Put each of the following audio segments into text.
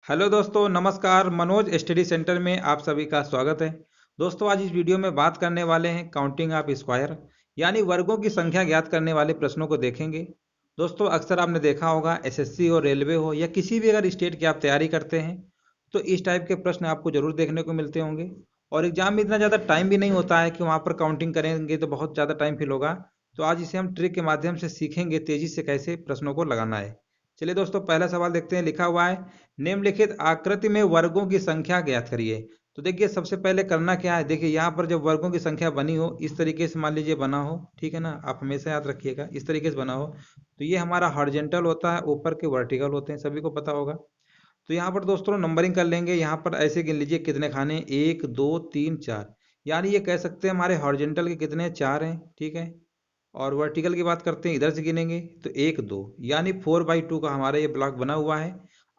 Hello दोस्तों, नमस्कार। Manoj study centre में आप सभी का स्वागत है। दोस्तों, आज इस वीडियो में बात करने वाले हैं काउंटिंग ऑफ स्क्वायर यानी वर्गों की संख्या ज्ञात करने वाले प्रश्नों को देखेंगे। दोस्तों, अक्सर आपने देखा होगा एसएससी हो, रेलवे हो या किसी भी अगर स्टेट की आप तैयारी करते हैं तो इस टाइप के प्रश्न आपको जरूर देखने को मिलते होंगे। और एग्जाम में इतना ज़्यादा टाइम भी नहीं होता है कि वहाँ पर काउंटिंग करेंगे तो बहुत ज़्यादा टाइम फिल होगा। तो आज इसे हम ट्रिक के माध्यम से सीखेंगे तेजी से कैसे प्रश्नों को लगाना है। चलिए दोस्तों, पहला सवाल देखते हैं। लिखा हुआ है, निम्नलिखित आकृति में वर्गों की संख्या ज्ञात करिए। तो देखिए, सबसे पहले करना क्या है। देखिए, यहाँ पर जब वर्गों की संख्या बनी हो इस तरीके से, मान लीजिए बना हो, ठीक है ना, आप हमेशा याद रखिएगा इस तरीके से बना हो तो ये हमारा हॉरिजॉन्टल होता है, ऊपर के वर्टिकल होते हैं, सभी को पता होगा। तो यहाँ पर दोस्तों नंबरिंग कर लेंगे। यहाँ पर ऐसे गिन लीजिए कितने खाने, एक दो तीन चार, यानी ये कह सकते हैं हमारे हॉरिजॉन्टल के कितने, चार हैं, ठीक है। और वर्टिकल की बात करते हैं, इधर से गिनेंगे तो एक दो, यानी 4/2 का हमारा ये ब्लॉक बना हुआ है।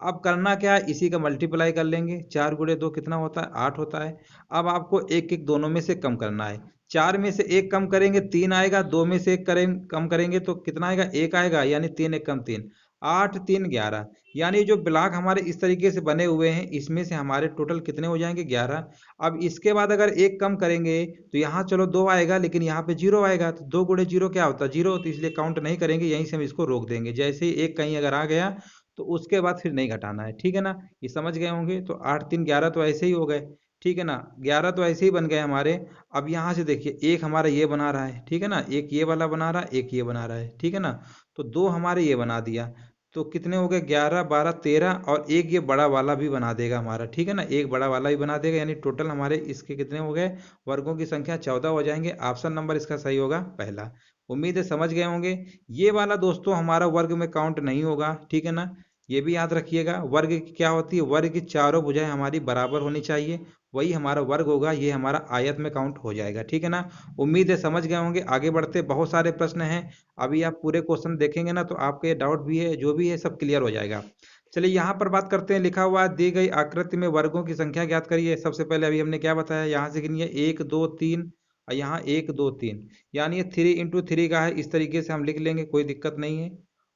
अब करना क्या है, इसी का मल्टीप्लाई कर लेंगे। 4 × 2 कितना होता है, 8 होता है। अब आपको एक एक दोनों में से कम करना है। 4 में से एक कम करेंगे 3 आएगा, 2 में से एक कम करेंगे तो कितना आएगा, 1 आएगा, यानी 3 एक कम 3, 8 3 11। यानी जो ब्लॉक हमारे इस तरीके से बने हुए हैं इसमें से हमारे टोटल कितने हो जाएंगे, 11। अब इसके बाद अगर एक कम करेंगे तो यहाँ चलो 2 आएगा, लेकिन यहाँ पे 0 आएगा, तो 2 × 0 क्या होता है, 0, तो इसलिए काउंट नहीं करेंगे, यहीं से हम इसको रोक देंगे। जैसे ही एक कहीं अगर आ गया तो उसके बाद फिर नहीं घटाना है, ठीक है ना। ये समझ गए होंगे। तो 8 3 11 तो ऐसे ही हो गए, ठीक है ना। 11 तो ऐसे ही बन गए हमारे। अब यहाँ से देखिए, एक हमारा ये बना रहा है, ठीक है ना, एक ये वाला बना रहा है, एक ये बना रहा है, ठीक है ना। तो दो हमारे ये बना दिया, तो कितने हो गए, 11 12 13, और एक ये बड़ा वाला भी बना देगा हमारा, ठीक है ना, एक बड़ा वाला भी बना देगा। यानी टोटल हमारे इसके कितने हो गए, वर्गों की संख्या 14 हो जाएंगे। ऑप्शन नंबर इसका सही होगा पहला। उम्मीद है समझ गए होंगे। ये वाला दोस्तों हमारा वर्ग में काउंट नहीं होगा, ठीक है ना। ये भी याद रखिएगा, वर्ग की क्या होती है, वर्ग की चारों भुजाएं हमारी बराबर होनी चाहिए, वही हमारा वर्ग होगा। ये हमारा आयत में काउंट हो जाएगा, ठीक है ना। उम्मीद है समझ गए होंगे। आगे बढ़ते, बहुत सारे प्रश्न हैं। अभी आप पूरे क्वेश्चन देखेंगे ना तो आपके ये डाउट भी है, जो भी है सब क्लियर हो जाएगा। चलिए यहाँ पर बात करते हैं। लिखा हुआ है, दी गई आकृति में वर्गों की संख्या ज्ञात करिए। सबसे पहले अभी हमने क्या बताया, यहाँ से गिनिए, 1 2 3, और यहाँ 1 2 3, यानी ये 3 × 3 का है। इस तरीके से हम लिख लेंगे, कोई दिक्कत नहीं है।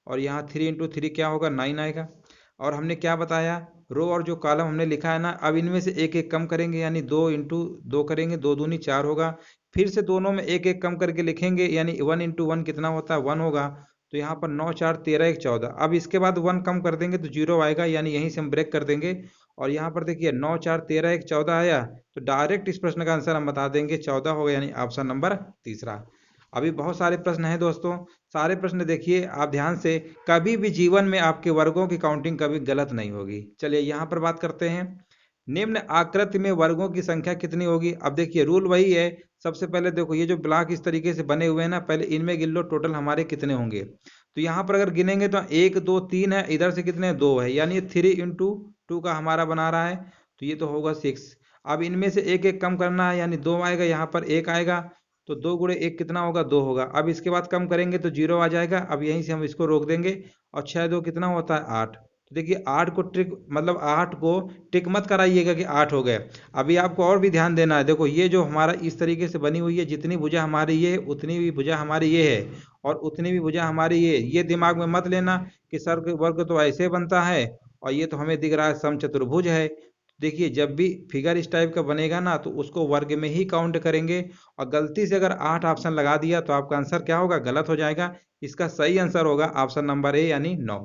और यहाँ 3 × 3 क्या होगा, 9 आएगा। और हमने क्या बताया, रो और जो कॉलम हमने लिखा है ना, अब इनमें से एक एक कम करेंगे, यानी 2 × 2 करेंगे, 2 दूनी 4 होगा। फिर से दोनों में एक एक कम करके लिखेंगे, यानी 1 × 1 कितना होता है, 1 होगा। तो यहाँ पर 9 4 13 1 14। अब इसके बाद 1 कम कर देंगे तो 0 आएगा, यानी यहीं से हम ब्रेक कर देंगे। और यहाँ पर देखिए 9 4 13 1 14 आया, तो डायरेक्ट इस प्रश्न का आंसर हम बता देंगे, 14 होगा, यानी ऑप्शन नंबर तीसरा। अभी बहुत सारे प्रश्न हैं दोस्तों, सारे प्रश्न देखिए आप ध्यान से। कभी भी जीवन में आपके वर्गों की काउंटिंग कभी गलत नहीं होगी। चलिए यहाँ पर बात करते हैं। निम्न आकृति में वर्गों की संख्या कितनी होगी। अब देखिए रूल वही है। सबसे पहले देखो, ये जो ब्लॉक इस तरीके से बने हुए हैं ना, पहले इनमें गिन लो टोटल हमारे कितने होंगे। तो यहाँ पर अगर गिनेंगे तो 1 2 3 है, इधर से कितने, 2 है, यानी 3 × 2 का हमारा बना रहा है। तो ये तो होगा 6। अब इनमें से एक एक कम करना है, यानी 2 आएगा, यहाँ पर 1 आएगा। तो 2 × 1 कितना होगा, 2 होगा। अब इसके बाद कम करेंगे तो 0 आ जाएगा। अब यहीं से हम इसको रोक देंगे। और 6 2 कितना होता है, 8। तो देखिए 8 को ट्रिक, मतलब 8 को टिक मत कराइएगा कि 8 हो गए। अभी आपको और भी ध्यान देना है। देखो ये जो हमारा इस तरीके से बनी हुई है, जितनी भुजा हमारी ये है उतनी भी भुजा हमारी ये है, और उतनी भी भुजा हमारी ये दिमाग में मत लेना कि सर वर्ग तो ऐसे बनता है और ये तो हमें दिख रहा है समचतुर्भुज है। देखिए जब भी फिगर इस टाइप का बनेगा ना तो उसको वर्ग में ही काउंट करेंगे। और गलती से अगर 8 ऑप्शन लगा दिया तो आपका आंसर क्या होगा, गलत हो जाएगा। इसका सही आंसर होगा ऑप्शन नंबर ए, यानी 9।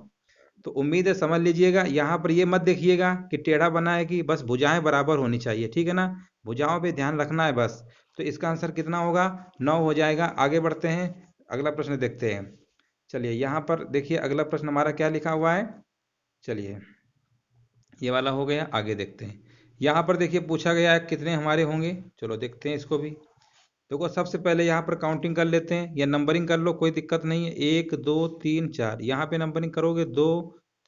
तो उम्मीद है समझ लीजिएगा। यहाँ पर ये मत देखिएगा कि टेढ़ा बना है, कि बस भुजाएं बराबर होनी चाहिए, ठीक है ना, भुजाओं पे ध्यान रखना है बस। तो इसका आंसर कितना होगा, 9 हो जाएगा। आगे बढ़ते हैं, अगला प्रश्न देखते हैं। चलिए यहाँ पर देखिए, अगला प्रश्न हमारा क्या लिखा हुआ है। चलिए ये वाला हो गया, आगे देखते हैं। यहाँ पर देखिए पूछा गया है कितने हमारे होंगे। चलो देखते हैं इसको भी। देखो सबसे पहले यहाँ पर काउंटिंग कर लेते हैं, या नंबरिंग कर लो, कोई दिक्कत नहीं है। 1 2 3 4, यहाँ पे नंबरिंग करोगे 2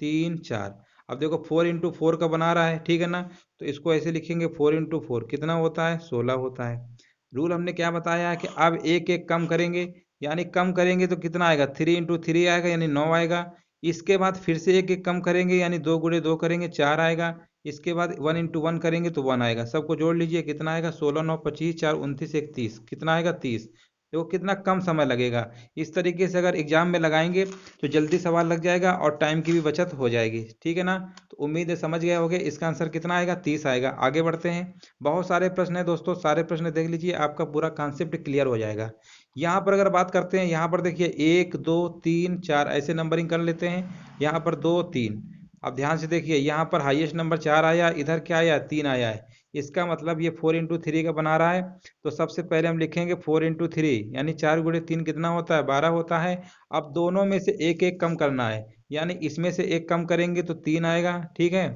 3 4। अब देखो 4 × 4 का बना रहा है, ठीक है ना। तो इसको ऐसे लिखेंगे, 4 × 4 कितना होता है, 16 होता है। रूल हमने क्या बताया है कि अब एक एक कम करेंगे, यानी कम करेंगे तो कितना आएगा, 3 × 3 आएगा, यानी 9 आएगा। इसके बाद फिर से एक एक कम करेंगे, यानी 2 × 2 करेंगे, 4 आएगा। इसके बाद 1 × 1 करेंगे तो 1 आएगा। सबको जोड़ लीजिए, कितना आएगा, 16 9 25 4 29 1 30, कितना आएगा, 30। देखो कितना कम समय लगेगा। इस तरीके से अगर एग्जाम में लगाएंगे तो जल्दी सवाल लग जाएगा और टाइम की भी बचत हो जाएगी। ठीक है ना। तो उम्मीद है समझ गए होंगे। इसका आंसर कितना आएगा? 30 आएगा। आगे बढ़ते हैं। बहुत सारे प्रश्न है दोस्तों, सारे प्रश्न देख लीजिए, आपका पूरा कॉन्सेप्ट क्लियर हो जाएगा। यहाँ पर अगर बात करते हैं, यहाँ पर देखिए 1 2 3 4 ऐसे नंबरिंग कर लेते हैं। यहाँ पर 2 3। अब ध्यान से देखिए, यहाँ पर हाईएस्ट नंबर 4 आया, इधर क्या आया? 3 आया है। इसका मतलब ये 4 इंटू 3 का बना रहा है। तो सबसे पहले हम लिखेंगे 4 इंटू 3, यानी 4 गुणे 3 कितना होता है? 12 होता है। अब दोनों में से एक एक कम करना है, यानी इसमें से एक कम करेंगे तो 3 आएगा। ठीक है।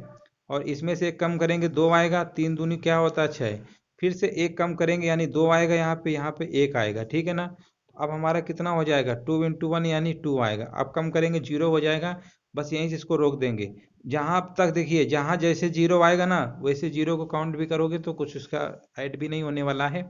और इसमें से एक कम करेंगे 2 आएगा। 3 दूनी क्या होता है? 6। फिर से एक कम करेंगे यानी 2 आएगा, यहाँ पे 1 आएगा। ठीक है ना। अब हमारा कितना हो जाएगा? 2 इंटू 1 यानी 2 आएगा। अब कम करेंगे 0 हो जाएगा। बस यहीं से इसको रोक देंगे। जहां तक देखिए, जहां जैसे 0 आएगा ना, वैसे 0 को काउंट भी करोगे तो कुछ उसका ऐड भी नहीं होने वाला है।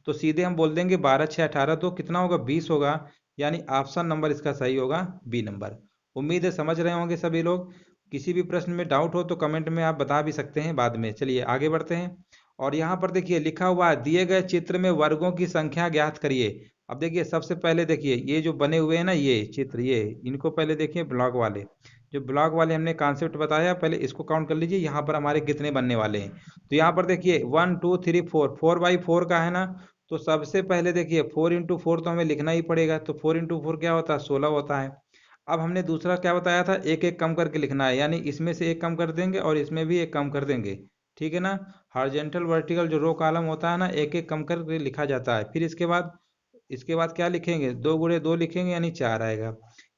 तो सीधे हम बोल देंगे 12 6 18, तो कितना होगा? 20 होगा। यानी ऑप्शन नंबर इसका सही होगा, बी नंबर। उम्मीद है समझ रहे होंगे सभी लोग। किसी भी प्रश्न में डाउट हो तो कमेंट में आप बता भी सकते हैं बाद में। चलिए आगे बढ़ते हैं। और यहाँ पर देखिए लिखा हुआ है, दिए गए चित्र में वर्गों की संख्या ज्ञात करिए। अब देखिए सबसे पहले देखिए, ये जो बने हुए हैं ना ये चित्र, ये इनको पहले देखिए ब्लॉक वाले। जो ब्लॉक वाले हमने कॉन्सेप्ट बताया, पहले इसको काउंट कर लीजिए, यहाँ पर हमारे कितने बनने वाले हैं। तो यहाँ पर देखिए 1 2 3 4, 4 बाई 4 का है ना। तो सबसे पहले देखिए 4 इंटू 4 तो हमें लिखना ही पड़ेगा। तो 4 इंटू 4 क्या होता है? 16 होता है। अब हमने दूसरा क्या बताया था? एक एक कम करके लिखना है, यानी इसमें से एक कम कर देंगे और इसमें भी एक कम कर देंगे। ठीक है ना। हॉरिजॉन्टल वर्टिकल जो रो कॉलम होता है ना, एक एक कम करके लिखा जाता है। फिर इसके बाद क्या लिखेंगे? 2 गुणे 2 लिखेंगे यानी 4 आएगा।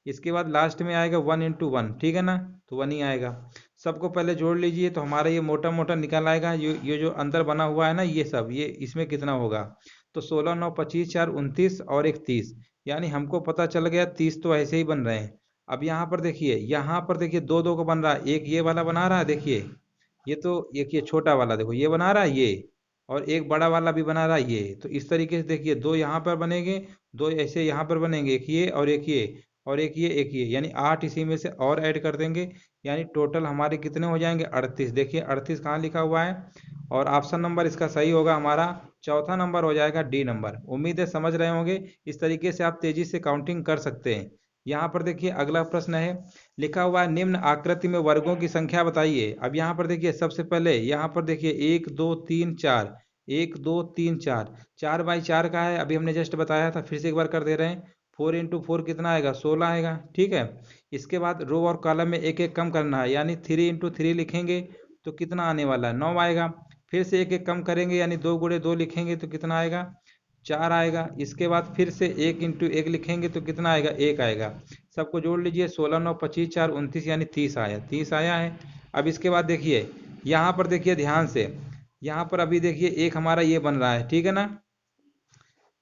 इसके बाद लास्ट में आएगा 1 इंटू 1। ठीक है ना। तो 1 ही आएगा। सबको पहले जोड़ लीजिए तो हमारा ये मोटा मोटा निकल आएगा। ये जो अंदर बना हुआ है ना, ये सब, ये इसमें कितना होगा? तो 16 9 25 4 29 और एक 30, यानी हमको पता चल गया 30 तो ऐसे ही बन रहे हैं। अब यहाँ पर देखिए 2 2 को बन रहा है। एक ये वाला बना रहा है देखिए, ये तो एक ये छोटा वाला देखो ये बना रहा है ये, और एक बड़ा वाला भी बना रहा है ये। तो इस तरीके से देखिए 2 यहाँ पर बनेंगे, 2 ऐसे यहाँ पर बनेंगे, एक ये और एक ये और एक ये एक ये, यानी 8 इसी में से और ऐड कर देंगे। यानी टोटल हमारे कितने हो जाएंगे? 38। देखिए 38 कहाँ लिखा हुआ है। और ऑप्शन नंबर इसका सही होगा हमारा, चौथा नंबर हो जाएगा, डी नंबर। उम्मीद है समझ रहे होंगे। इस तरीके से आप तेजी से काउंटिंग कर सकते हैं। यहाँ पर देखिए अगला प्रश्न है, लिखा हुआ है निम्न आकृति में वर्गों की संख्या बताइए। अब यहाँ पर देखिए सबसे पहले यहाँ पर देखिए 1 2 3 4, 1 2 3 4, 4 बाई 4 का है। अभी हमने जस्ट बताया था, फिर से एक बार कर दे रहे हैं। 4 इंटू 4 कितना आएगा? 16 आएगा। ठीक है। इसके बाद रो और कॉलम में एक एक कम करना है, यानी 3 इंटू 3 लिखेंगे तो कितना आने वाला है? 9 आएगा। फिर से एक एक कम करेंगे, यानी 2 गुणे 2 लिखेंगे तो कितना आएगा? 4 आएगा। इसके बाद फिर से 1 इंटू 1 लिखेंगे तो कितना आएगा? 1 आएगा। सबको जोड़ लीजिए, 16 9 25 4 29, यानी 30 आया। 30 आया है। अब इसके बाद देखिए, यहाँ पर देखिए ध्यान से, यहाँ पर अभी देखिए एक हमारा ये बन रहा है। ठीक है ना।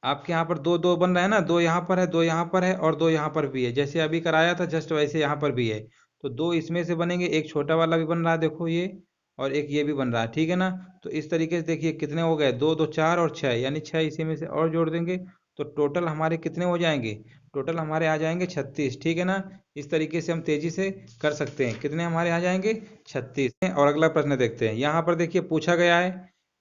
आपके यहाँ पर दो दो बन रहा है ना, 2 यहाँ पर है, 2 यहाँ पर है और 2 यहाँ पर भी है। जैसे अभी कराया था जस्ट वैसे यहाँ पर भी है। तो 2 इसमें से बनेंगे, एक छोटा वाला भी बन रहा है देखो ये, और एक ये भी बन रहा है। ठीक है ना। तो इस तरीके से देखिए कितने हो गए? 2 2 4 और 6, यानी 6 इसी में से और जोड़ देंगे तो टोटल हमारे कितने हो जाएंगे? टोटल हमारे आ जाएंगे 36। ठीक है ना। इस तरीके से हम तेजी से कर सकते हैं। कितने हमारे आ जाएंगे? 36। और अगला प्रश्न देखते हैं। यहाँ पर देखिए पूछा गया है,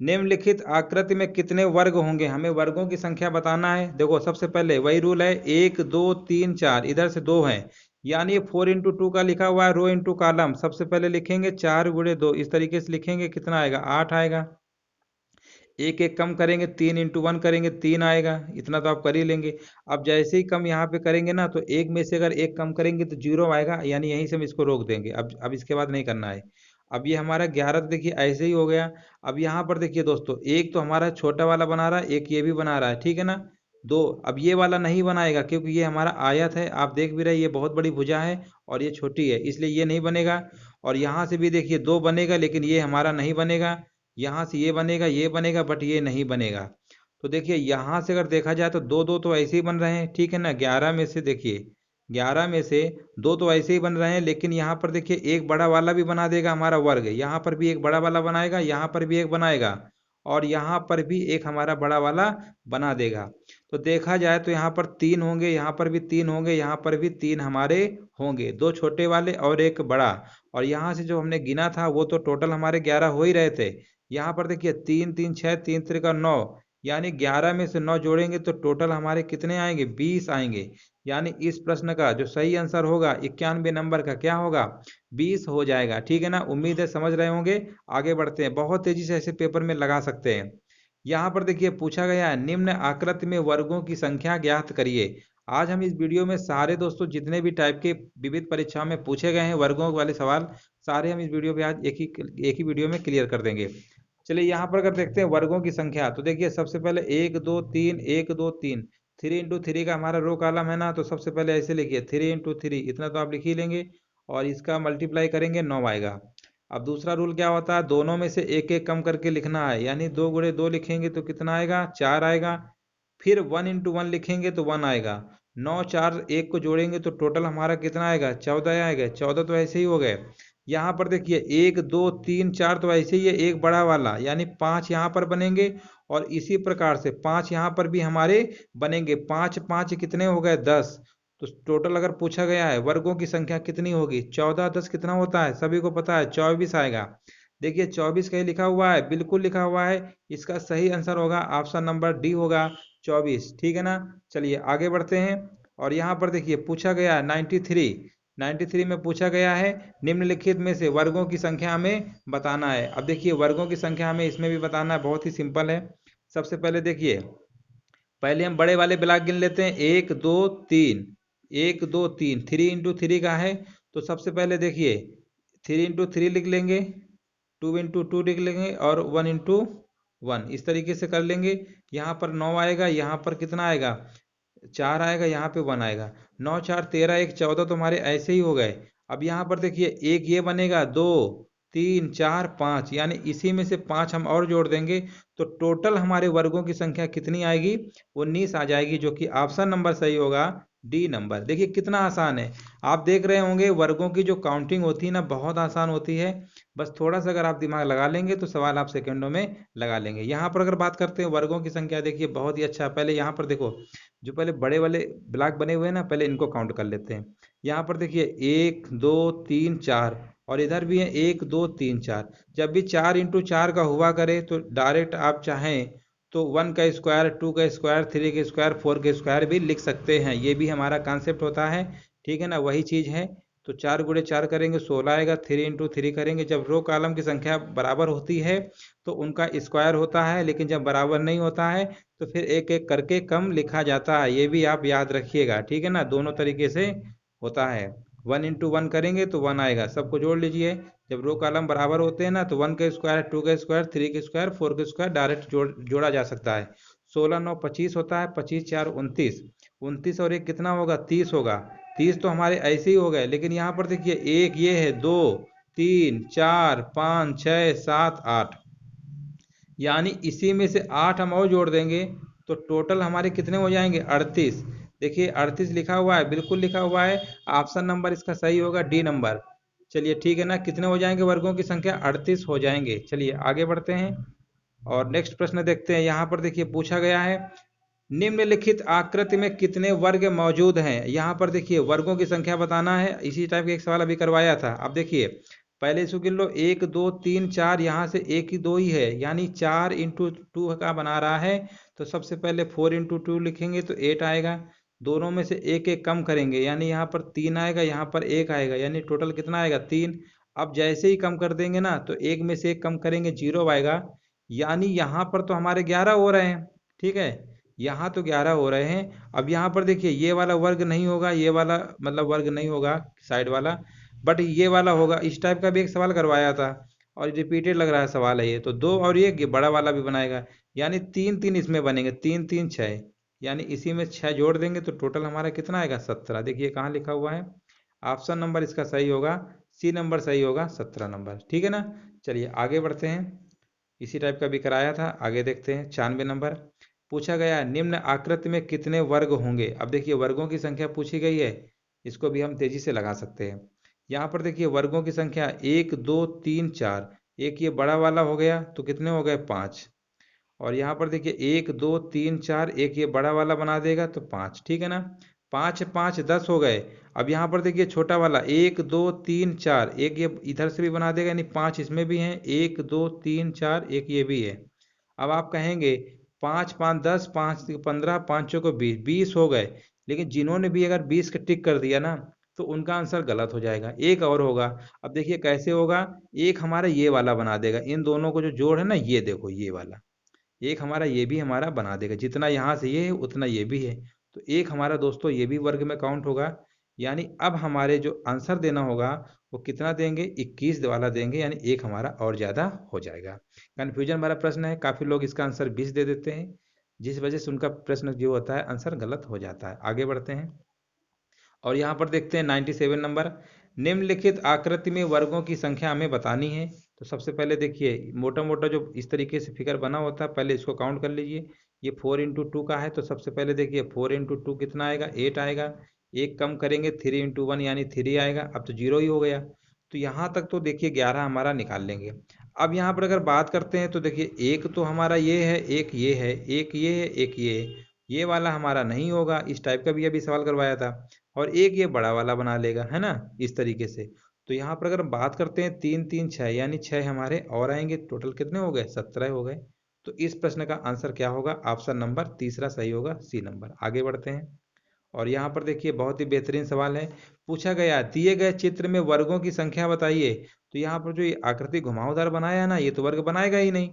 निम्नलिखित आकृति में कितने वर्ग होंगे? हमें वर्गों की संख्या बताना है। देखो सबसे पहले वही रूल है, 1 2 3 4, इधर से 2 है, यानी 4 इंटू 2 का लिखा हुआ है रो इंटू कॉलम। सबसे पहले लिखेंगे 4 गुणे 2, इस तरीके से लिखेंगे, कितना आएगा? 8 आएगा। एक एक कम करेंगे, 3 इंटू 1 करेंगे, 3 आएगा। इतना तो आप कर ही लेंगे। अब जैसे ही कम यहाँ पे करेंगे ना, तो एक में से अगर एक कम करेंगे तो 0 आएगा, यानी यहीं से हम इसको रोक देंगे। अब इसके बाद नहीं करना है। अब ये हमारा 11 तो देखिए ऐसे ही हो गया। अब यहाँ पर देखिए दोस्तों, एक तो हमारा छोटा वाला बना रहा है, एक ये भी बना रहा है। ठीक है ना। दो, अब ये वाला नहीं बनाएगा क्योंकि ये हमारा आयत है। आप देख भी रहे, ये बहुत बड़ी भुजा है और ये छोटी है, इसलिए ये नहीं बनेगा। और यहाँ से भी देखिए 2 बनेगा, लेकिन ये हमारा नहीं बनेगा। यहाँ से ये बनेगा बट ये नहीं बनेगा। तो देखिए यहाँ से अगर देखा जाए तो 2 2 तो ऐसे ही बन रहे हैं। ठीक है ना। 11 में से देखिए, 11 में से 2 तो ऐसे ही बन रहे हैं, लेकिन यहाँ पर देखिए एक बड़ा वाला भी बना देगा हमारा वर्ग। यहाँ पर भी एक बड़ा वाला बनाएगा, यहाँ पर भी एक बनाएगा, और यहाँ पर भी एक हमारा बड़ा वाला बना देगा। तो देखा जाए तो यहाँ पर 3 होंगे, यहाँ पर भी 3 होंगे, यहाँ पर भी 3 हमारे होंगे, 2 छोटे वाले और एक बड़ा। और यहाँ से जो हमने गिना था वो तो टोटल हमारे 11 हो ही रहे थे। यहाँ पर देखिए 3 3 6, 3 3 का 9, यानी 11 में से 9 जोड़ेंगे तो टोटल हमारे कितने आएंगे, 20 आएंगे। यानी इस प्रश्न का जो सही आंसर होगा 91 नंबर का क्या होगा, 20 हो जाएगा। ठीक है ना, उम्मीद है समझ रहे होंगे। आगे बढ़ते हैं, बहुत तेजी से ऐसे पेपर में लगा सकते हैं। यहाँ पर देखिए पूछा गया है, निम्न आकृति में वर्गों की संख्या ज्ञात करिए। आज हम इस वीडियो में सारे दोस्तों जितने भी टाइप के विविध परीक्षाओं में पूछे गए हैं वर्गों वाले सवाल, सारे हम इस वीडियो में आज एक ही वीडियो में क्लियर कर देंगे। चलिए यहाँ पर अगर देखते हैं वर्गों की संख्या, तो देखिए सबसे पहले 1 2 3 1 2 3, 3 इंटू 3 का हमारा रो कॉलम है ना, तो सबसे पहले ऐसे लिखिए 3 इंटू 3, इतना तो आप लिख ही लेंगे, और इसका मल्टीप्लाई करेंगे 9 आएगा। अब दूसरा रूल क्या होता है, दोनों में से एक एक कम करके लिखना है, यानी 2 गुणे 2 लिखेंगे तो कितना आएगा, 4 आएगा। फिर 1 इंटू 1 लिखेंगे तो 1 आएगा। 9 4 1 को जोड़ेंगे तो टोटल हमारा कितना आएगा, 14 आएगा। 14 तो ऐसे ही हो गए। यहाँ पर देखिए 1 2 3 4 तो ऐसे ही है, एक बड़ा वाला, यानी 5 यहाँ पर बनेंगे, और इसी प्रकार से 5 यहाँ पर भी हमारे बनेंगे। 5 5 कितने हो गए, 10। तो टोटल अगर पूछा गया है वर्गों की संख्या कितनी होगी, 14 10 कितना होता है, सभी को पता है 24 आएगा। देखिए 24 कहीं लिखा हुआ है, बिल्कुल लिखा हुआ है। इसका सही आंसर होगा ऑप्शन नंबर डी होगा, 24। ठीक है ना, चलिए आगे बढ़ते हैं। और यहाँ पर देखिए पूछा गया है 93 में पूछा गया है, निम्नलिखित में से वर्गों की संख्या हमें बताना है। अब देखिए वर्गों की संख्या हमें इसमें भी बताना है, बहुत ही सिंपल है। सबसे पहले देखिए, पहले हम बड़े वाले ब्लॉक गिन लेते हैं, 1 2 3, 1 2 3, 3 इंटू 3 का है, तो सबसे पहले देखिए 3 इंटू 3 लिख लेंगे, 2 इंटू 2 लिख लेंगे, और 1 इंटू 1, इस तरीके से कर लेंगे। यहाँ पर 9 आएगा, यहाँ पर कितना आएगा, 4 आएगा, यहाँ पे 1 आएगा। 9 4 13 1 14 तो हमारे ऐसे ही हो गए। अब यहाँ पर देखिए एक ये बनेगा, 2 3 4 5, यानी इसी में से 5 हम और जोड़ देंगे तो टोटल हमारे वर्गों की संख्या कितनी आएगी, 19 आ जाएगी, जो कि ऑप्शन नंबर सही होगा, डी नंबर। देखिए कितना आसान है। आप देख रहे होंगे वर्गों की जो काउंटिंग होती है ना, बहुत आसान होती है। बस थोड़ा सा अगर आप दिमाग लगा लेंगे तो सवाल आप सेकंडों में लगा लेंगे। यहाँ पर अगर बात करते हैं वर्गों की संख्या, देखिए बहुत ही अच्छा। पहले यहाँ पर देखो, जो पहले बड़े वाले ब्लॉक बने हुए हैं ना, पहले इनको काउंट कर लेते हैं। यहाँ पर देखिए 1 2 3 4, और इधर भी है 1 2 3 4। जब भी 4 इंटू 4 का हुआ करे तो डायरेक्ट आप चाहें तो 1 का स्क्वायर, 2 का स्क्वायर, 3 का स्क्वायर, 4 का स्क्वायर भी लिख सकते हैं। ये भी हमारा कॉन्सेप्ट होता है। ठीक है ना, वही चीज़ है। तो 4 गुणे 4 करेंगे 16 आएगा। 3 इंटू 3 करेंगे, जब रो कॉलम की संख्या बराबर होती है तो उनका स्क्वायर होता है, लेकिन जब बराबर नहीं होता है तो फिर एक एक करके कम लिखा जाता है। ये भी आप याद रखिएगा। ठीक है ना, दोनों तरीके से होता है। 1 इंटू 1 करेंगे तो 1 आएगा, सबको जोड़ लीजिए। जब रो कॉलम बराबर होते हैं ना, तो 1 का स्क्वायर, 2 का स्क्वायर, 3 का स्क्वायर, 4 का स्क्वायर डायरेक्ट जोड़ा जा सकता है। 16 9 25 होता है, 25 4 29, 29 और एक कितना होगा, 30 होगा। 30 तो हमारे ऐसे ही हो गए, लेकिन यहाँ पर देखिए एक ये है, 2 3 4 5 6 7 8, यानी इसी में से 8 हम और जोड़ देंगे तो टोटल हमारे कितने हो जाएंगे, 38। देखिए 38 लिखा हुआ है, बिल्कुल लिखा हुआ है। ऑप्शन नंबर इसका सही होगा, डी नंबर। चलिए ठीक है ना, कितने हो जाएंगे वर्गों की संख्या, 38 हो जाएंगे। चलिए आगे बढ़ते हैं और नेक्स्ट प्रश्न देखते हैं। यहाँ पर देखिए पूछा गया है, निम्नलिखित आकृति में कितने वर्ग मौजूद हैं। यहाँ पर देखिए वर्गों की संख्या बताना है। इसी टाइप का एक सवाल अभी करवाया था। अब देखिए पहले इसको गिन लो, 1 2 3 4, यहाँ से एक ही दो ही है, यानी 4 इंटू 2 का बना रहा है। तो सबसे पहले 4 इंटू 2 लिखेंगे तो 8 आएगा। दोनों में से एक एक कम करेंगे, यानी यहाँ पर 3 आएगा, यहाँ पर 1 आएगा, यानी टोटल कितना आएगा, 3। अब जैसे ही कम कर देंगे ना, तो एक में से एक कम करेंगे, 0 आएगा। यानी यहाँ पर तो हमारे 11 हो रहे हैं। ठीक है, यहाँ तो 11 हो रहे हैं। अब यहाँ पर देखिए ये वाला वर्ग नहीं होगा, ये वाला मतलब वर्ग नहीं होगा साइड वाला, बट ये वाला होगा। इस टाइप का भी एक सवाल करवाया था और रिपीटेड लग रहा है सवाल है ये, तो 2 और ये बड़ा वाला भी बनाएगा, यानी 3 3 इसमें बनेंगे, 3 3 6, यानी इसी में 6 जोड़ देंगे तो टोटल हमारा कितना आएगा, 17। देखिए कहाँ लिखा हुआ है, ऑप्शन नंबर इसका सही होगा, सी नंबर सही होगा, 17 नंबर। ठीक है ना, चलिए आगे बढ़ते हैं। इसी टाइप का भी कराया था, आगे देखते हैं। 96 नंबर पूछा गया, निम्न आकृति में कितने वर्ग होंगे। अब देखिए वर्गों की संख्या पूछी गई है, इसको भी हम तेजी से लगा सकते हैं। यहाँ पर देखिए वर्गों की संख्या 1 2 3 4, एक ये बड़ा वाला हो गया तो कितने हो गए, 5। और यहाँ पर देखिए 1 2 3 4, एक ये बड़ा वाला बना देगा तो 5। ठीक है ना, 5 5 10 हो गए। अब यहाँ पर देखिए छोटा वाला 1 2 3 4, एक ये इधर से भी बना देगा, यानी 5 इसमें भी हैं, 1 2 3 4, एक ये भी है। अब आप कहेंगे 5 5 10, 5 15, 5 चौको 20, 20 हो गए। लेकिन जिन्होंने भी अगर 20 का टिक कर दिया ना तो उनका आंसर गलत हो जाएगा। एक और होगा। अब देखिए कैसे होगा। एक हमारा ये वाला बना देगा, इन दोनों को जो जोड़ है ना, ये देखो ये वाला एक हमारा ये भी हमारा बना देगा। जितना यहाँ से ये है उतना ये भी है, तो एक हमारा दोस्तों ये भी वर्ग में काउंट होगा। यानी अब हमारे जो आंसर देना होगा वो कितना देंगे, 21 वाला देंगे, यानी एक हमारा और ज़्यादा हो जाएगा। कन्फ्यूजन वाला प्रश्न है, काफ़ी लोग इसका आंसर 20 दे देते हैं, जिस वजह से उनका प्रश्न जो होता है आंसर गलत हो जाता है। आगे बढ़ते हैं और यहाँ पर देखते हैं 97 नंबर। निम्नलिखित आकृति में वर्गों की संख्या हमें बतानी है। तो सबसे पहले देखिए मोटा मोटा जो इस तरीके से फिगर बना होता है, पहले इसको काउंट कर लीजिए। ये 4 इंटू 2 का है, तो सबसे पहले देखिए 4 इंटू 2 कितना आएगा, 8 आएगा। एक कम करेंगे 3 इंटू 1 यानी 3 आएगा। अब तो जीरो ही हो गया। तो यहाँ तक तो देखिए 11 हमारा निकाल लेंगे। अब यहाँ पर अगर बात करते हैं तो देखिए एक तो हमारा ये है, एक ये है, एक ये है, एक ये है। ये वाला हमारा नहीं होगा, इस टाइप का भी अभी सवाल करवाया था। और एक ये बड़ा वाला बना लेगा, है ना, इस तरीके से। तो यहाँ पर अगर बात करते हैं 3 3 6 यानी 6 हमारे और आएंगे। टोटल कितने हो गए, 17 हो गए। तो इस प्रश्न का आंसर क्या होगा, ऑप्शन नंबर तीसरा सही होगा, सी नंबर। आगे बढ़ते हैं और यहाँ पर देखिए बहुत ही बेहतरीन सवाल है। पूछा गया दिए गए चित्र में वर्गों की संख्या बताइए। तो यहाँ पर जो ये आकृति घुमावदार बनाया है ना, ये तो वर्ग बनाएगा ही नहीं।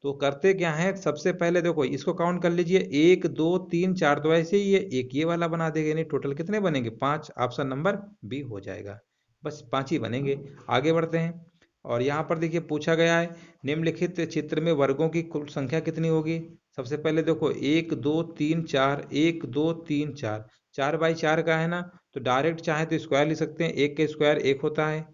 तो करते क्या है, सबसे पहले देखो इसको काउंट कर लीजिए, 1 2 3 4। तो ऐसे ही ये एक ये वाला बना देगा, यानी टोटल कितने बनेंगे, 5। ऑप्शन नंबर बी हो जाएगा। बस 5 ही बनेंगे। आगे बढ़ते हैं और यहाँ पर देखिए पूछा गया है निम्नलिखित चित्र में वर्गों की कुल संख्या कितनी होगी। सबसे पहले देखो 1 2 3 4, 1 2 3 4, 4 बाई 4 का है ना, तो डायरेक्ट चाहे तो स्क्वायर लिख सकते हैं। एक का स्क्वायर एक होता है,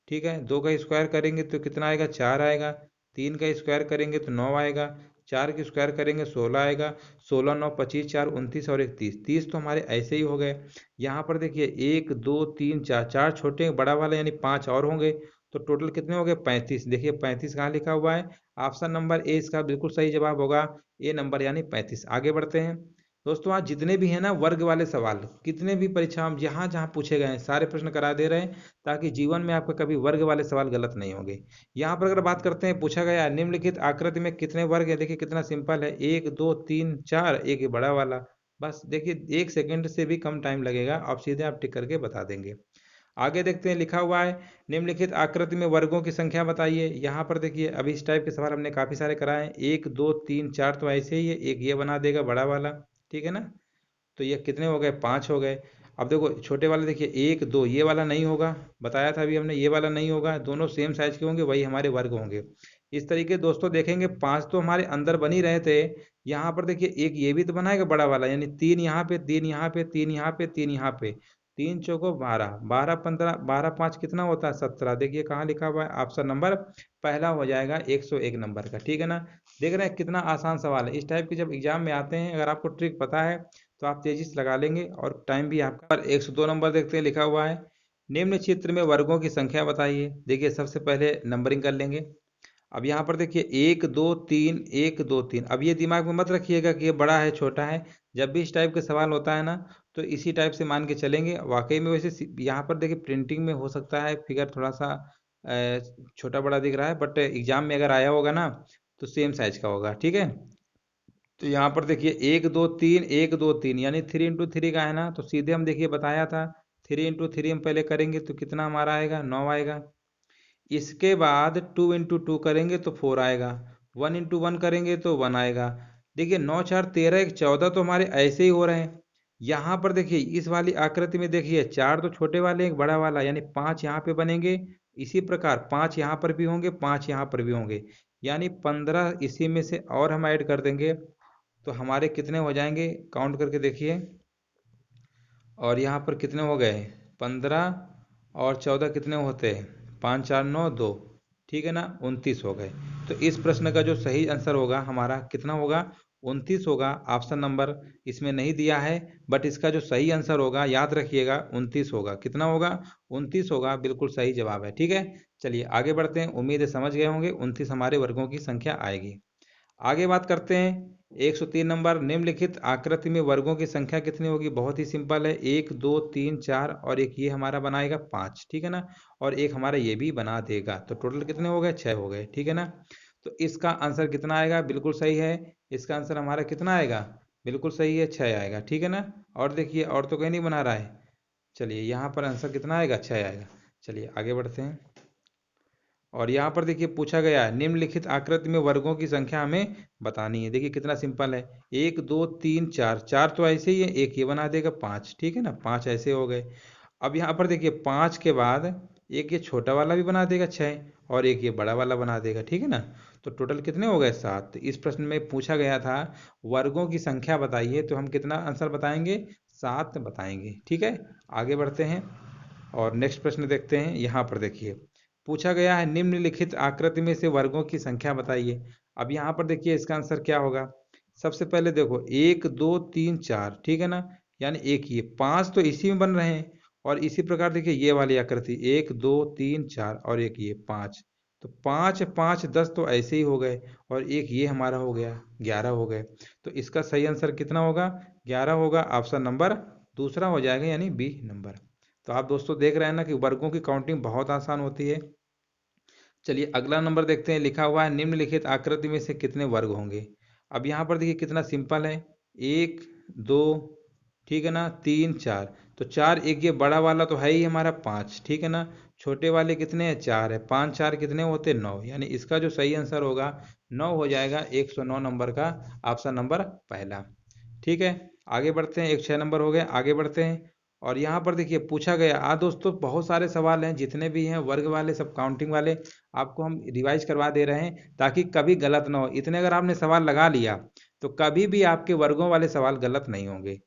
ठीक है। दो का स्क्वायर करेंगे तो कितना आएगा, 4 आएगा। तीन का स्क्वायर करेंगे तो 9 आएगा। चार की स्क्वायर करेंगे 16 आएगा। 16 9 25 4 29 और एक 30। 30 तो हमारे ऐसे ही हो गए। यहाँ पर देखिए 1 2 3 4, 4 छोटे बड़ा वाला यानी 5 और होंगे। तो टोटल कितने हो गए, 35। देखिए 35 कहाँ लिखा हुआ है, ऑप्शन नंबर ए इसका बिल्कुल सही जवाब होगा, ए नंबर यानी 35। आगे बढ़ते हैं दोस्तों। आज जितने भी हैं ना वर्ग वाले सवाल, कितने भी परीक्षा में जहाँ जहाँ पूछे गए हैं सारे प्रश्न करा दे रहे हैं, ताकि जीवन में आपका कभी वर्ग वाले सवाल गलत नहीं होंगे। यहाँ पर अगर बात करते हैं, पूछा गया निम्नलिखित आकृति में कितने वर्ग है। देखिए कितना सिंपल है, 1 2 3 4, एक ही बड़ा वाला। बस देखिए 1 सेकंड से भी कम टाइम लगेगा, आप सीधे आप टिक करके बता देंगे। आगे देखते हैं, लिखा हुआ है निम्नलिखित आकृति में वर्गों की संख्या बताइए। यहाँ पर देखिए अभी इस टाइप के सवाल हमने काफी सारे कराए हैं। 1 2 3 4 तो ऐसे ही है, एक ये बना देगा बड़ा वाला, ठीक है ना। तो ये कितने हो गए, 5 हो गए। अब देखो छोटे वाले देखिए 1 2, ये वाला नहीं होगा, बताया था अभी हमने, ये वाला नहीं होगा। दोनों सेम साइज के होंगे, वही हमारे वर्ग होंगे। इस तरीके दोस्तों देखेंगे 5 तो हमारे अंदर बन ही रहे थे। यहाँ पर देखिए एक ये भी तो बनाएगा बड़ा वाला, यानी 3 यहाँ पे, 3 यहाँ पे, 3 यहाँ पे, 3 यहाँ पे। 3 चौको 12, 12 15, 12 5 कितना होता है, 17। देखिए कहाँ लिखा हुआ है, ऑप्शन नंबर पहला हो जाएगा 101 नंबर का, ठीक है ना। देख रहे हैं कितना आसान सवाल है। इस टाइप के जब एग्जाम में आते हैं, अगर आपको ट्रिक पता है तो आप तेजी से लगा लेंगे और टाइम भी आपका। पर 102 नंबर देखते हैं, लिखा हुआ है निम्न चित्र में वर्गों की संख्या बताइए। देखिए सबसे पहले नंबरिंग कर लेंगे। अब यहाँ पर देखिए 1 2 3, 1 2 3। अब ये दिमाग में मत रखिएगा कि ये बड़ा है छोटा है। जब भी इस टाइप के सवाल होता है ना, तो इसी टाइप से मान के चलेंगे। वाकई में वैसे यहाँ पर देखिए प्रिंटिंग में हो सकता है फिगर थोड़ा सा छोटा बड़ा दिख रहा है, बट एग्जाम में अगर आया होगा ना तो सेम साइज का होगा, ठीक है। तो यहाँ पर देखिए 1 2 3, 1 2 3 यानी 3 इंटू 3 का है ना, तो सीधे हम देखिए बताया था 3 इंटू 3 हम पहले करेंगे तो कितना हमारा आएगा, 9 आएगा। इसके बाद 2 इंटू 2 करेंगे तो 4 आएगा। 1 इंटू 1 करेंगे तो 1 आएगा। देखिए 9 4 13 1 14 तो हमारे ऐसे ही हो रहे हैं। यहाँ पर देखिए इस वाली आकृति में देखिए 4 तो छोटे वाले एक बड़ा वाला, यानी 5 यहाँ पे बनेंगे। इसी प्रकार 5 यहाँ पर भी होंगे, 5 यहाँ पर भी होंगे, यानी 15 इसी में से और हम ऐड कर देंगे तो हमारे कितने हो जाएंगे, काउंट करके देखिए। और यहाँ पर कितने हो गए, 15 और 14 कितने होते हैं, 5 4 9 2, ठीक है ना, 29 हो गए। तो इस प्रश्न का जो सही आंसर होगा हमारा कितना होगा, 29 होगा। ऑप्शन नंबर इसमें नहीं दिया है, बट इसका जो सही आंसर होगा याद रखिएगा 29 होगा। कितना होगा, 29 होगा, बिल्कुल सही जवाब है, ठीक है। चलिए आगे बढ़ते हैं, उम्मीद है समझ गए होंगे 29 हमारे वर्गों की संख्या आएगी। आगे बात करते हैं 103 नंबर, निम्नलिखित आकृति में वर्गों की संख्या कितनी होगी। बहुत ही सिंपल है, 1 2 3 4 और एक ये हमारा बनाएगा 5, ठीक है ना, और एक हमारा ये भी बना देगा। तो टोटल कितने हो गए, 6 हो गए, ठीक है ना। तो इसका आंसर कितना आएगा? बिल्कुल सही है, इसका आंसर हमारा कितना आएगा? बिल्कुल सही है, 6 आएगा। ठीक है ना। और देखिए, और तो कहीं नहीं बना रहा है। चलिए यहाँ पर आंसर कितना आएगा? 6 आएगा। चलिए आगे बढ़ते हैं। और यहाँ पर देखिए पूछा गया है निम्नलिखित आकृति में वर्गों की संख्या हमें बतानी है। देखिए कितना सिंपल है, 1 2 3 4, 4 तो ऐसे ही है, एक ये बना देगा 5। ठीक है ना, 5 ऐसे हो गए। अब यहाँ पर देखिए 5 के बाद एक ये छोटा वाला भी बना देगा 6, और एक ये बड़ा वाला बना देगा। ठीक है ना। तो टोटल कितने हो गए? 7। इस प्रश्न में पूछा गया था वर्गों की संख्या बताइए, तो हम कितना आंसर बताएंगे? 7 बताएंगे। ठीक है, आगे बढ़ते हैं और नेक्स्ट प्रश्न देखते हैं। यहाँ पर देखिए पूछा गया है निम्नलिखित आकृति में से वर्गों की संख्या बताइए। अब यहाँ पर देखिए इसका आंसर क्या होगा? सबसे पहले देखो 1 2 3 4, ठीक है ना, यानी एक ये 5 तो इसी में बन रहे हैं। और इसी प्रकार देखिए ये वाली आकृति 1 2 3 4 और एक ये 5, तो 5 5 10 तो ऐसे ही हो गए। और एक ये हमारा हो गया, 11 हो गए। तो इसका सही आंसर कितना होगा? 11 होगा। ऑप्शन नंबर दूसरा हो जाएगा, यानी बी नंबर। तो आप दोस्तों देख रहे हैं ना कि वर्गों की काउंटिंग बहुत आसान होती है। चलिए अगला नंबर देखते हैं। लिखा हुआ है निम्नलिखित आकृति में से कितने वर्ग होंगे। अब यहाँ पर देखिए कितना सिंपल है, 1 2, ठीक है ना, 3 4। तो 4, एक ये बड़ा वाला तो है ही हमारा 5। ठीक है ना, छोटे वाले कितने हैं? 4 है। 5 4 कितने होते? 9। यानी इसका जो सही आंसर होगा 9 हो जाएगा, 109 नंबर का ऑप्शन नंबर पहला। ठीक है, आगे बढ़ते हैं। एक 6 नंबर हो गए, आगे बढ़ते हैं। और यहाँ पर देखिए पूछा गया, दोस्तों बहुत सारे सवाल हैं, जितने भी हैं वर्ग वाले सब काउंटिंग वाले आपको हम रिवाइज करवा दे रहे हैं, ताकि कभी गलत ना हो। इतने अगर आपने सवाल लगा लिया तो कभी भी आपके वर्गों वाले सवाल गलत नहीं होंगे।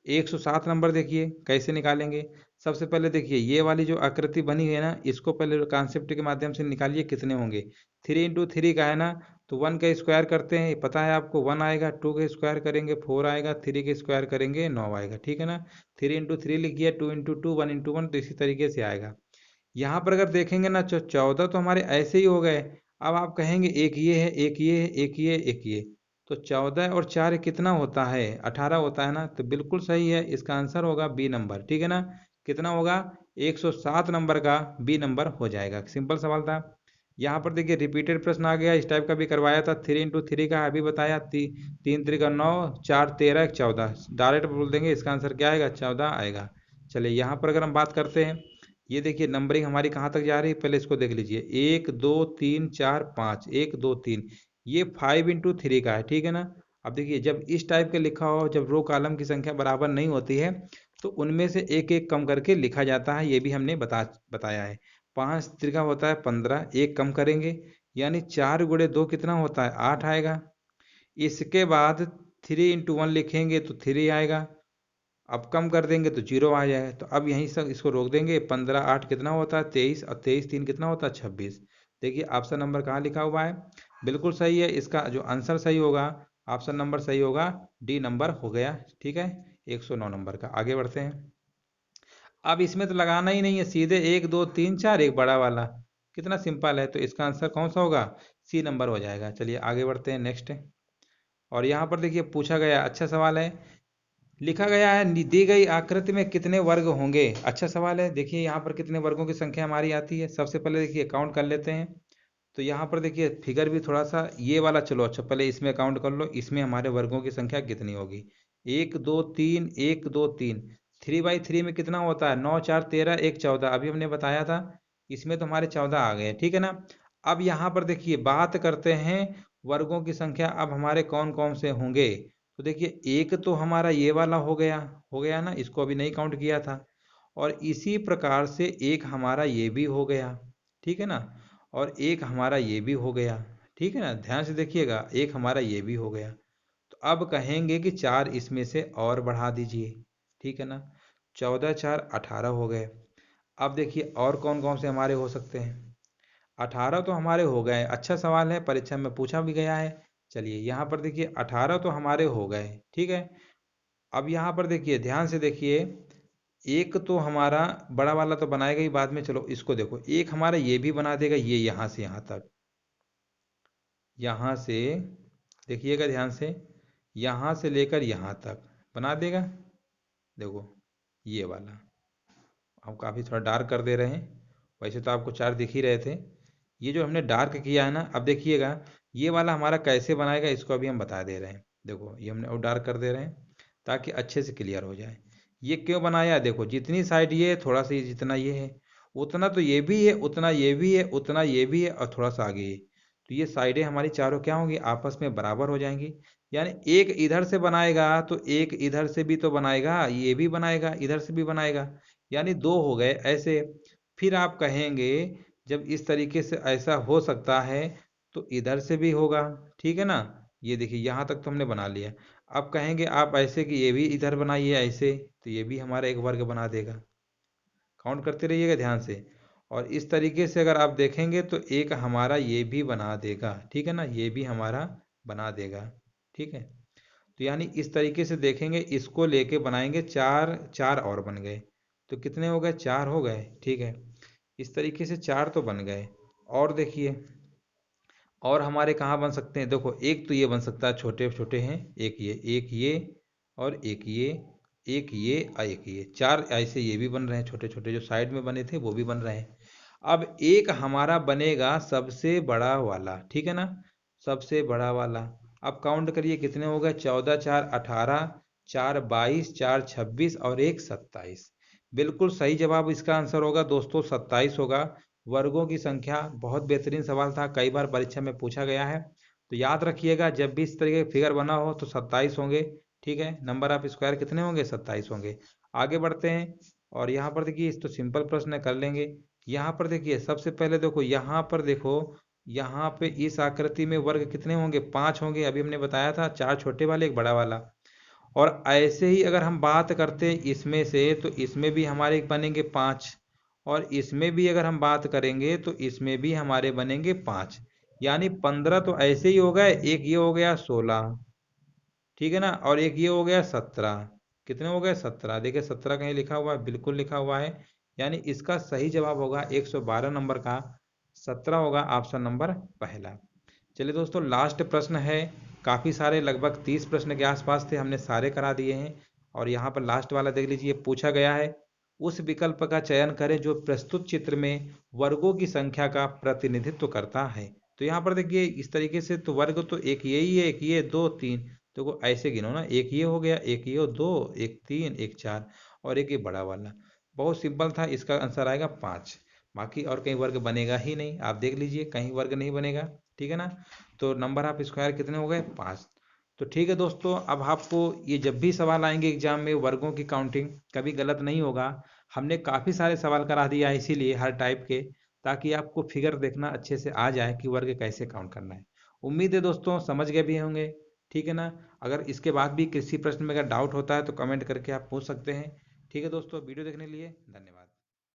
107 नंबर देखिए कैसे निकालेंगे। सबसे पहले देखिए ये वाली जो आकृति बनी है ना, इसको पहले कॉन्सेप्ट के माध्यम से निकालिए कितने होंगे। 3 इंटू 3 का है ना, तो 1 का स्क्वायर करते हैं, पता है आपको 1 आएगा। 2 का स्क्वायर करेंगे 4 आएगा, 3 का स्क्वायर करेंगे 9 आएगा। ठीक है ना, 3 इंटू 3 लिखिए, 2 इंटू 2, 1 इंटू 1, तो इसी तरीके से आएगा। यहाँ पर अगर देखेंगे ना, 14 तो हमारे ऐसे ही हो गए। अब आप कहेंगे एक ये है, एक ये है, एक ये, एक ये, तो 14 और 4 कितना होता है? 18 होता है ना। तो बिल्कुल सही है, इसका आंसर होगा बी नंबर। ठीक है ना, कितना होगा? 107 नंबर का बी नंबर हो जाएगा। सिंपल सवाल था। यहाँ पर देखिए रिपीटेड प्रश्न आ गया, इस टाइप का भी करवाया था। 3 इंटू 3 का अभी बताया, 3 3 का 9, 4 13 14, डायरेक्ट बोल देंगे इसका आंसर क्या आएगा? 14 आएगा। चलिए यहाँ पर अगर हम बात करते हैं, ये देखिए नंबरिंग हमारी कहाँ तक जा रही है, पहले इसको देख लीजिए। 1 2 3 4 5, 1 2 3, ये 5 इंटू 3 का है। ठीक है ना। अब देखिए जब इस टाइप का लिखा हो, जब रो कॉलम की संख्या बराबर नहीं होती है, तो उनमें से एक एक कम करके लिखा जाता है। ये भी हमने बताया है। 5 त्रिका होता है 15, एक कम करेंगे, यानी 4 गुणे 2 कितना होता है? 8 आएगा। इसके बाद 3 इंटू 1 लिखेंगे तो 3 आएगा। अब कम कर देंगे तो 0 आ जाएगा। तो अब यहीं से इसको रोक देंगे। 15 8 कितना होता है? 23, और 23 3 कितना होता है? 26। देखिए ऑप्शन नंबर कहाँ लिखा हुआ है, बिल्कुल सही है। इसका जो आंसर सही होगा, ऑप्शन नंबर सही होगा, डी नंबर हो गया। ठीक है, 109 नंबर का। आगे बढ़ते हैं। अब इसमें तो लगाना ही नहीं है, सीधे 1 2 3 4, एक बड़ा वाला, कितना सिंपल है। तो इसका आंसर कौन सा होगा? सी नंबर हो जाएगा। चलिए आगे बढ़ते हैं नेक्स्ट। और यहाँ पर देखिए पूछा गया, अच्छा सवाल है। लिखा गया है दी गई आकृति में कितने वर्ग होंगे। अच्छा सवाल है। देखिए यहाँ पर कितने वर्गों की संख्या हमारी आती है। सबसे पहले देखिए काउंट कर लेते हैं। तो यहाँ पर देखिए फिगर भी थोड़ा सा ये वाला, चलो अच्छा पहले इसमें काउंट कर लो, इसमें हमारे वर्गों की संख्या कितनी होगी। 1 2 3, 1 2 3, 3/3 में कितना होता है? 9 4 13, 1 14, अभी हमने बताया था। इसमें तो हमारे 14 आ गए। ठीक है ना। अब यहाँ पर देखिए बात करते हैं वर्गों की संख्या, अब हमारे कौन कौन से होंगे। तो देखिए एक तो हमारा ये वाला हो गया ना, इसको अभी नहीं काउंट किया था। और इसी प्रकार से एक हमारा ये भी हो गया। ठीक है ना, और एक हमारा ये भी हो गया। ठीक है ना, ध्यान से देखिएगा, एक हमारा ये भी हो गया। तो अब कहेंगे कि 4 इसमें से और बढ़ा दीजिए। ठीक है ना, 14 4 18 हो गए। अब देखिए और कौन कौन से हमारे हो सकते हैं। 18 तो हमारे हो गए। अच्छा सवाल है, परीक्षा में पूछा भी गया है। चलिए यहाँ पर देखिए 18 तो हमारे हो गए। ठीक है, अब यहाँ पर देखिए ध्यान से देखिए, एक तो हमारा बड़ा वाला तो बनाएगा ही बाद में। चलो इसको देखो, एक हमारा ये भी बना देगा, ये यहाँ से यहाँ तक, यहाँ से देखिएगा ध्यान से, यहाँ से लेकर यहाँ तक बना देगा। देखो ये वाला हम काफ़ी थोड़ा डार्क कर दे रहे हैं, वैसे तो आपको 4 दिख ही रहे थे। ये जो हमने डार्क किया है ना, अब देखिएगा ये वाला हमारा कैसे बनाएगा इसको अभी हम बता दे रहे हैं। देखो ये हमने और डार्क कर दे रहे हैं ताकि अच्छे से क्लियर हो जाए। ये क्यों बनाया, देखो जितनी साइड ये है थोड़ा सा जितना ये है उतना तो ये भी है, उतना ये भी है, उतना ये भी है और थोड़ा सा आगे है। तो ये साइडें हमारी चारों क्या होंगी, आपस में बराबर हो जाएंगी। यानी एक इधर से बनाएगा तो एक इधर से भी तो बनाएगा, ये भी बनाएगा, इधर से भी बनाएगा, यानी दो हो गए ऐसे। फिर आप कहेंगे जब इस तरीके से ऐसा हो सकता है तो इधर से भी होगा, ठीक है ना। ये देखिए यहाँ तक तो हमने बना लिया। अब कहेंगे आप ऐसे कि ये भी इधर बनाइए ऐसे, तो ये भी हमारा एक वर्ग बना देगा। काउंट करते रहिएगा ध्यान से। और इस तरीके से अगर आप देखेंगे तो एक हमारा ये भी बना देगा, ठीक है ना, ये भी हमारा बना देगा, ठीक है। तो यानी इस तरीके से देखेंगे, इसको लेके बनाएंगे, चार चार और बन गए। तो कितने हो गए, चार हो गए, ठीक है। इस तरीके से चार तो बन गए। और देखिए और हमारे कहाँ बन सकते हैं, देखो एक तो ये बन सकता है, छोटे छोटे हैं, एक ये और एक ये, एक ये और एक ये, चार ऐसे ये भी बन रहे हैं, छोटे छोटे जो साइड में बने थे वो भी बन रहे हैं। अब एक हमारा बनेगा सबसे बड़ा वाला, ठीक है ना, सबसे बड़ा वाला। अब काउंट करिए कितने हो गए, 14 4 18, 4 22, 4 26 और एक 27। बिल्कुल सही जवाब इसका आंसर होगा दोस्तों 27 होगा। वर्गों की संख्या, बहुत बेहतरीन सवाल था, कई बार परीक्षा में पूछा गया है। तो याद रखिएगा जब भी इस तरीके का फिगर बना हो तो 27 होंगे, ठीक है। नंबर ऑफ स्क्वायर कितने होंगे, 27 होंगे। आगे बढ़ते हैं और यहाँ पर देखिए इस तो सिंपल प्रश्न कर लेंगे। यहाँ पर देखिए सबसे पहले देखो, यहाँ पर देखो, यहाँ पे इस आकृति में वर्ग कितने होंगे, 5 होंगे। अभी हमने बताया था, 4 छोटे वाले एक बड़ा वाला। और ऐसे ही अगर हम बात करते हैं इसमें से, तो इसमें भी हमारे बनेंगे 5। और इसमें भी अगर हम बात करेंगे तो इसमें भी हमारे बनेंगे 5, यानी 15 तो ऐसे ही हो गए। एक ये हो गया 16, ठीक है ना, और एक ये हो गया 17। कितने हो गए, 17। देखिए 17 कहीं लिखा हुआ है, बिल्कुल लिखा हुआ है। यानी इसका सही जवाब होगा 112 नंबर का 17 होगा, ऑप्शन नंबर पहला। चलिए दोस्तों लास्ट प्रश्न है। काफ़ी सारे लगभग 30 प्रश्न के आसपास थे, हमने सारे करा दिए हैं। और यहाँ पर लास्ट वाला देख लीजिए, पूछा गया है उस विकल्प का चयन करें जो प्रस्तुत चित्र में वर्गों की संख्या का प्रतिनिधित्व करता है। तो यहाँ पर देखिए इस तरीके से, तो वर्ग तो एक ये ही है, एक ये, दो तीन। तो ऐसे गिनो ना, एक ये हो गया, एक ये, दो, एक तीन, एक चार और एक ये बड़ा वाला। बहुत सिंपल था, इसका आंसर आएगा 5। बाकी और कहीं वर्ग बनेगा ही नहीं, आप देख लीजिए कहीं वर्ग नहीं बनेगा, ठीक है ना। तो नंबर ऑफ स्क्वायर कितने हो गए, 5। तो ठीक है दोस्तों, अब आपको ये जब भी सवाल आएंगे एग्जाम में वर्गों की काउंटिंग कभी गलत नहीं होगा। हमने काफ़ी सारे सवाल करा दिया है इसीलिए, हर टाइप के, ताकि आपको फिगर देखना अच्छे से आ जाए कि वर्ग कैसे काउंट करना है। उम्मीद है दोस्तों समझ गए भी होंगे, ठीक है ना। अगर इसके बाद भी किसी प्रश्न में अगर डाउट होता है तो कमेंट करके आप पूछ सकते हैं। ठीक है दोस्तों, वीडियो देखने के लिए धन्यवाद।